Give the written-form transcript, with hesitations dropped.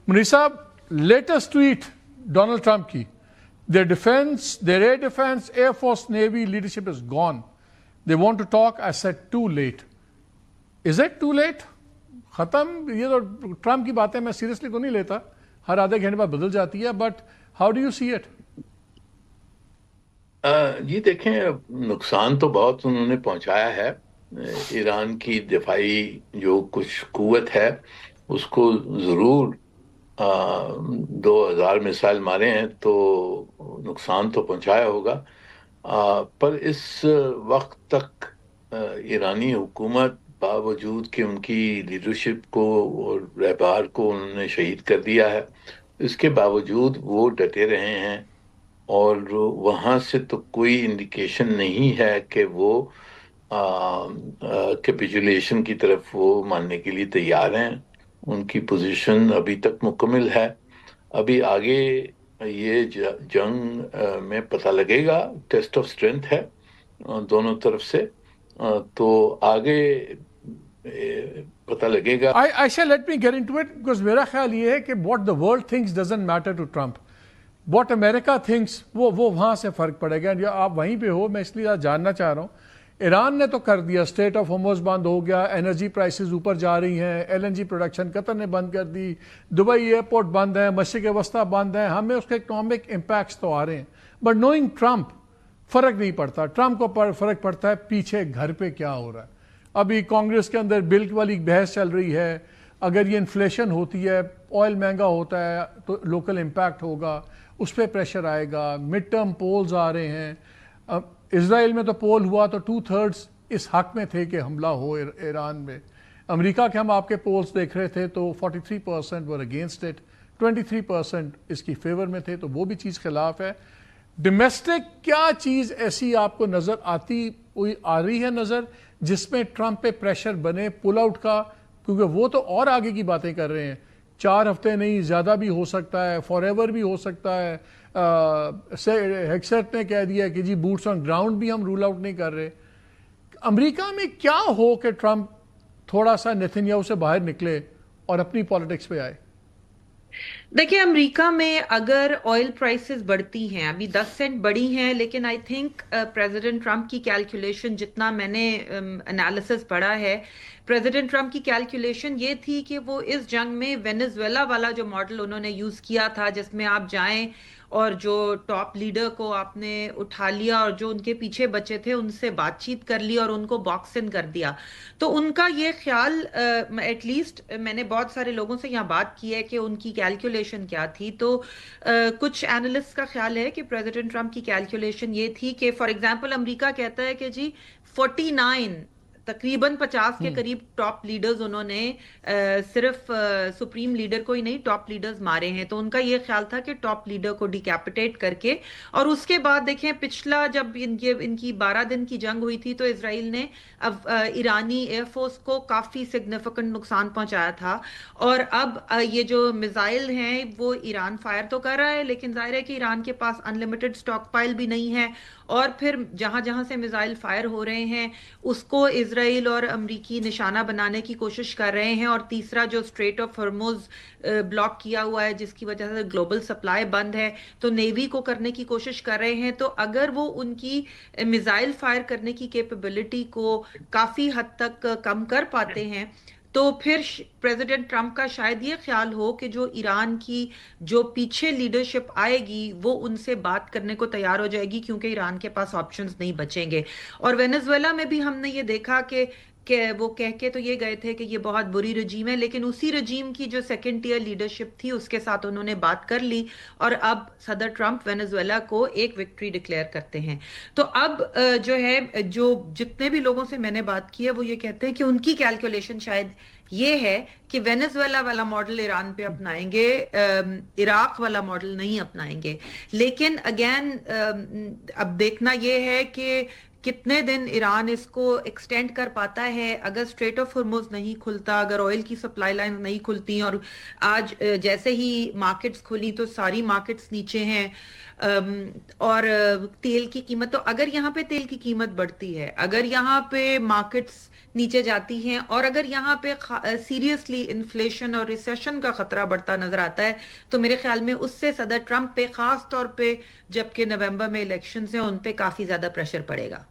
منیر صاحب, latest tweet Donald Trump کی, their defense, their air defense, Air Force, Navy leadership is gone. They want to talk. I said too late. Is it too late? ختم. یہ تو Trump کی باتیں میں seriously تو نہیں لیتا, ہر آدھے گھنٹے بعد بدل جاتی ہے, but how do you see it? جی دیکھیں, نقصان تو بہت انہوں نے پہنچایا ہے. ایران کی دفاعی جو کچھ قوت ہے اس کو ضرور 2000 میزائل مارے ہیں تو نقصان تو پہنچایا ہوگا, پر اس وقت تک ایرانی حکومت باوجود کہ ان کی لیڈرشپ کو اور رہبر کو انہوں نے شہید کر دیا ہے, اس کے باوجود وہ ڈٹے رہے ہیں, اور وہاں سے تو کوئی انڈیکیشن نہیں ہے کہ وہ کیپیچولیشن کی طرف وہ ماننے کے لیے تیار ہیں. ان کی پوزیشن ابھی تک مکمل ہے. ابھی آگے یہ جنگ میں پتہ لگے گا, ٹیسٹ آف سٹرینتھ ہے دونوں طرف سے, تو آگے پتہ لگے گا. I shall let me get into it, because میرا خیال یہ ہے کہ what the world thinks doesn't matter to Trump. What America thinks وہ وہاں سے فرق پڑے گا. جو آپ وہیں پہ ہو, میں اس لیے جاننا چاہ رہا ہوں, ایران نے تو کر دیا, اسٹریٹ آف ہارموز بند ہو گیا, انرجی پرائسز اوپر جا رہی ہیں, LNG پروڈکشن قطر نے بند کر دی, دبئی ایئرپورٹ بند ہے, مشرق وسطیٰ بند ہے, ہمیں اس کے اکنامک امپیکٹس تو آ رہے ہیں, بٹ نوئنگ ٹرمپ فرق نہیں پڑتا. ٹرمپ کو فرق پڑتا ہے پیچھے گھر پہ کیا ہو رہا ہے. ابھی کانگریس کے اندر بل والی بحث چل رہی ہے, اگر یہ انفلیشن ہوتی ہے, آئل مہنگا ہوتا ہے تو لوکل امپیکٹ ہوگا, اس پہ پریشر آئے گا. مڈ ٹرم پولز آ رہے ہیں. اسرائیل میں تو پول ہوا تو 2/3 اس حق میں تھے کہ حملہ ہو ایران میں. امریکہ کے ہم آپ کے پولز دیکھ رہے تھے تو 43% ور اگینسٹ اٹ, 23% اس کی فیور میں تھے, تو وہ بھی چیز خلاف ہے. ڈومیسٹک کیا چیز ایسی آپ کو نظر آ رہی ہے نظر جس میں ٹرمپ پہ پریشر بنے پل آؤٹ کا, کیونکہ وہ تو اور آگے کی باتیں کر رہے ہیں, 4 ہفتے نہیں زیادہ بھی ہو سکتا ہے, فار ایور بھی ہو سکتا ہے. ہیکسٹ نے کہہ دیا کہ جی بوٹس آن گراؤنڈ بھی ہم رول آؤٹ نہیں کر رہے. امریکہ میں کیا ہو کہ ٹرمپ تھوڑا سا نیتنیاہو سے باہر نکلے اور اپنی پالیٹکس پہ آئے؟ دیکھیں, امریکہ میں اگر آئل پرائسز بڑھتی ہیں, ابھی 10 سینٹ بڑھی ہیں, لیکن آئی تھنک پریزیڈنٹ ٹرمپ کی کیلکولیشن, جتنا میں نے انالیسس پڑھا ہے, پریزیڈنٹ ٹرمپ کی کیلکولیشن یہ تھی کہ وہ اس جنگ میں وینیزویلا والا جو ماڈل انہوں نے یوز کیا تھا, جس میں آپ جائیں اور جو ٹاپ لیڈر کو آپ نے اٹھا لیا اور جو ان کے پیچھے بچے تھے ان سے بات چیت کر لی اور ان کو باکس ان کر دیا, تو ان کا یہ خیال, ایٹ لیسٹ میں نے بہت سارے لوگوں سے یہاں بات کی ہے کہ ان کی کیلکولیشن کیا تھی, تو کچھ اینالسٹ کا خیال ہے کہ پریزیڈنٹ ٹرمپ کی کیلکولیشن یہ تھی کہ فار ایگزامپل امریکہ کہتا ہے کہ جی 49 تقریباً 50 کے قریب ٹاپ لیڈرز انہوں نے صرف سپریم لیڈر کو ہی نہیں ٹاپ لیڈرز مارے ہیں, تو ان کا یہ خیال تھا کہ ٹاپ لیڈر کو ڈیکیپیٹیٹ کر کے, اور اس کے بعد دیکھیں پچھلا جب ان کی 12 دن کی جنگ ہوئی تھی تو اسرائیل نے ایرانی ایئر فورس کو کافی سگنیفیکنٹ نقصان پہنچایا تھا, اور اب یہ جو میزائل ہیں وہ ایران فائر تو کر رہا ہے, لیکن ظاہر ہے کہ ایران کے پاس انلمیٹڈ سٹاک پائل بھی نہیں ہے, اور پھر جہاں جہاں سے میزائل فائر ہو رہے ہیں اس کو اسرائیل اور امریکی نشانہ بنانے کی کوشش کر رہے ہیں, اور تیسرا جو اسٹریٹ آف ہارموز بلاک کیا ہوا ہے جس کی وجہ سے گلوبل سپلائی بند ہے, تو نیوی کو کرنے کی کوشش کر رہے ہیں. تو اگر وہ ان کی میزائل فائر کرنے کی کیپیبلٹی کو کافی حد تک کم کر پاتے ہیں, تو پھر پریزیڈنٹ ٹرمپ کا شاید یہ خیال ہو کہ جو ایران کی جو پیچھے لیڈرشپ آئے گی وہ ان سے بات کرنے کو تیار ہو جائے گی, کیونکہ ایران کے پاس آپشنز نہیں بچیں گے. اور وینیزویلا میں بھی ہم نے یہ دیکھا کہ وہ کہہ کے تو یہ گئے تھے کہ یہ بہت بری رجیم ہے, لیکن اسی رجیم کی جو سیکنڈ ٹیئر لیڈرشپ تھی اس کے ساتھ انہوں نے بات کر لی, اور اب صدر ٹرمپ وینیزویلا کو ایک وکٹری ڈکلیئر کرتے ہیں. تو اب جو ہے, جو جتنے بھی لوگوں سے میں نے بات کی ہے وہ یہ کہتے ہیں کہ ان کی کیلکولیشن شاید یہ ہے کہ وینیزویلا والا ماڈل ایران پہ اپنائیں گے, عراق والا ماڈل نہیں اپنائیں گے. لیکن اگین اب دیکھنا یہ ہے کہ کتنے دن ایران اس کو ایکسٹینڈ کر پاتا ہے. اگر اسٹریٹ آف ہارموز نہیں کھلتا, اگر آئل کی سپلائی لائن نہیں کھلتی, اور آج جیسے ہی مارکیٹس کھلی تو ساری مارکیٹس نیچے ہیں, اور تیل کی قیمت، تو اگر یہاں پہ تیل کی قیمت بڑھتی ہے، اگر یہاں پہ مارکیٹس نیچے جاتی ہیں، اور اگر یہاں پہ سیریسلی انفلیشن اور ریسیشن کا خطرہ بڑھتا نظر آتا ہے، تو میرے خیال میں اس سے صدر ٹرمپ پہ خاص طور پہ جبکہ نومبر میں الیکشنز ہیں ان پہ کافی زیادہ پریشر پڑے گا.